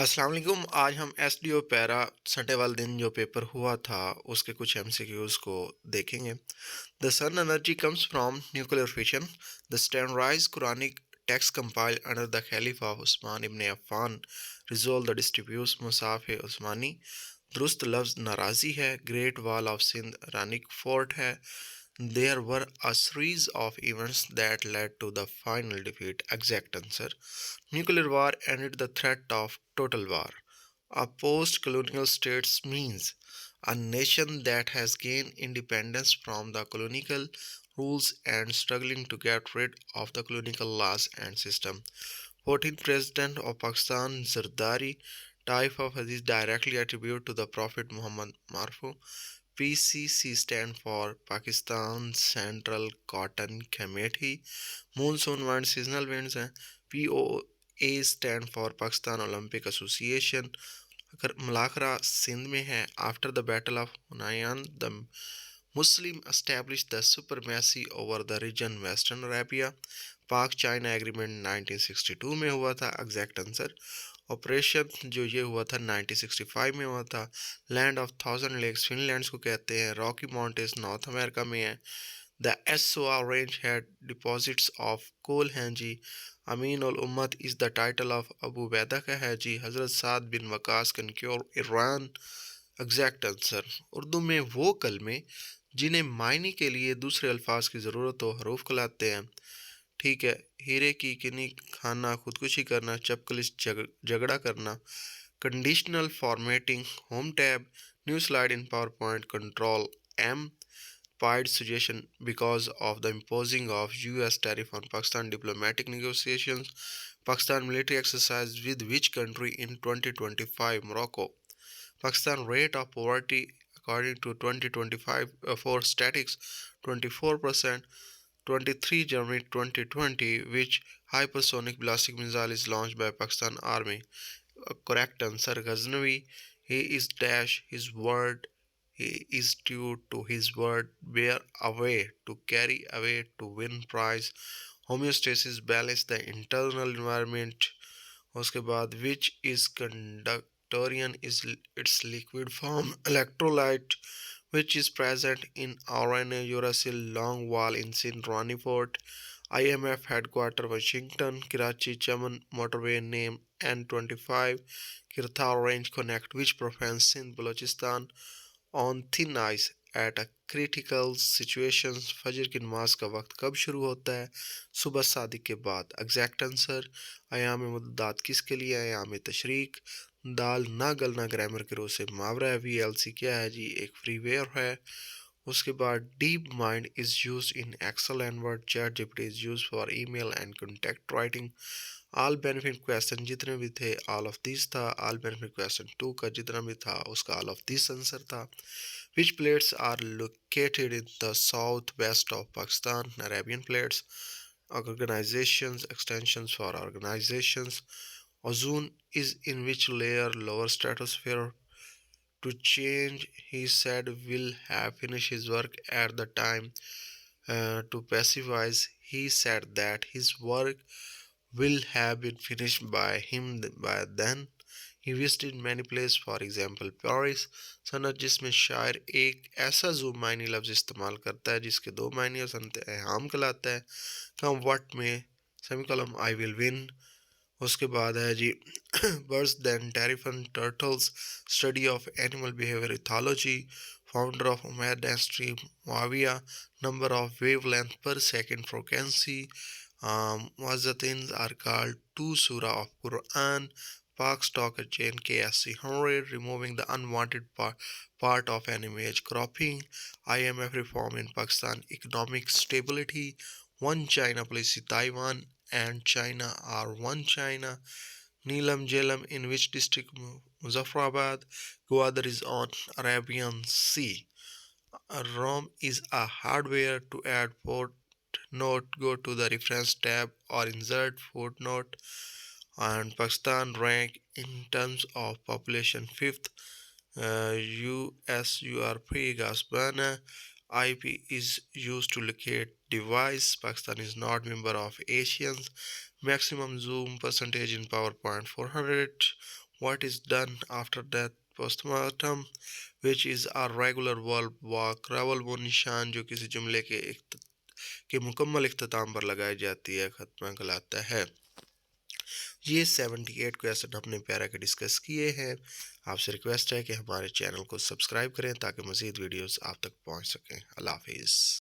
अस्सलाम वालेकुम। आज हम एसडीओ पैरा संडे वाले दिन जो पेपर हुआ था उसके कुछ एमसीक्यूज को देखेंगे। The sun energy comes from nuclear fission. The standardised Quranic text compiled under the khalifa of Usman ibn Affan resolve the distributes mushaf Usmani. दुरुस्त लफ्ज़ नाराज़ी है। Great Wall of Sindh Ranikot fort है। There were a series of events that led to the final defeat. Exact answer. Nuclear war ended the threat of total war. A post colonial state means a nation that has gained independence from the colonial rules and struggling to get rid of the colonial laws and system. 14th President of Pakistan, Zardari, type of hadith directly attributed to the Prophet Muhammad Marfu. PCC stand for Pakistan Central Cotton Committee. Monsoon winds, seasonal winds हैं. POA stand for Pakistan Olympic Association. अगर मलाकरा सिंध में है. After the Battle of Hunayn, the Muslim established the supremacy over the region Western Arabia. पाक China agreement 1962 में हुआ था. Exact answer. Operation जो ये हुआ था 1965 में हुआ था. Land of thousand lakes Finland's को कहते हैं. रॉकी माउंटेन्स नॉर्थ अमेरिका में है. The SOR range had deposits of coal हैं जी. Amin ul Ummat is the title of Abu Ubaida का है जी. Hazrat Saad bin Waqqas conquer Iran. Exact answer. Urdu में वो कलमे जिन्हें मायने के लिए दूसरे अल्फाज की ज़रूरत हो हरूफ कहलाते हैं. ठीक है. हीरे की किनी खाना, खुदकुशी करना, चपकलिश झगड़ा करना. Conditional formatting, home tab, new slide in PowerPoint, control M. Pied suggestion because of the imposing of US tariff on Pakistan diplomatic negotiations. Pakistan military exercise with which country in 2025? Morocco. Pakistan rate of poverty according to 2025 for statics 24%. 23 January 2020, which hypersonic ballistic missile is launched by Pakistan Army? Correct answer Ghaznavi. He is dash his word. He is true to his word. Bear away to carry away to win prize. Homeostasis balance the internal environment. उसके बाद which is conductorian is its liquid form. Electrolyte which is present in RNA uracil long wall in Ronnie Fort. IMF headquarters Washington. Karachi Chaman motorway name N25. Kirthar range connect which province Sindh Balochistan on thin ice at a critical situations. फजर की नमाज का वक्त कब शुरू होता है? सुबह सादिक के बाद. Exact answer. अयाम मुद्दात किसके लिए? अयाम तशरीक. दाल ना गलना ग्रामर के रो से मुहावरा है. VLC क्या है जी? एक फ्रीवेयर है. उसके बाद DeepMind is use in Excel and Word. ChatGPT is use for email and contact writing. All benefit question जितने भी थे ऑल ऑफ दिस था. ऑल बेनिफिट क्वेश्चन 2 का जितना भी था उसका ऑल ऑफ दिस आंसर था. Which plates are located in the south west of Pakistan? Arabian plates. Organizations extensions for organizations. Ozone is in which layer? Lower stratosphere. To change, he said, will have finished his work at the time. To pacify, he said that his work will have been finished by him by then. He visited many places, for example Paris. सनत जिसमें शायर एक ऐसा जो मायने लफ्ज़ इस्तेमाल करता है जिसके दो मायने और सनत हम कहलाता है. Come what may semicolon I will win. उसके बाद है जी बर्ड्स दैन टेरिफन turtles. Study of animal behaviour ethology. Founder of Umayyad dynasty Muawiya. Number of wave length per second frequency. Muazzatins are called two surah of Quran. Park stock a chain KSC 100, removing the unwanted part of an image. Cropping. IMF reform in Pakistan. Economic stability. One China policy. Taiwan and China are one China. Neelam Jhelum in which district? Muzaffarabad. Gwadar is on Arabian Sea. ROM is a hardware. To add footnote, go to the reference tab or insert footnote. And Pakistan rank in terms of population 5th. USURP Gasbana. IP is used to locate device. Pakistan is not member of Asians. Maximum zoom percentage in PowerPoint 400. What is done after death, postmortem, which is a regular verb walk, रवल वो निशान जो किसी जुमले के मुकम्मल इख्तिताम पर लगाई जाती है, खत्मा कहलाता है। ये 78 क्वेश्चन हमने पैरा के डिस्कस किए हैं। आपसे रिक्वेस्ट है कि हमारे चैनल को सब्सक्राइब करें ताकि मज़ीद वीडियोस आप तक पहुंच सकें। अल्लाह हाफिज़।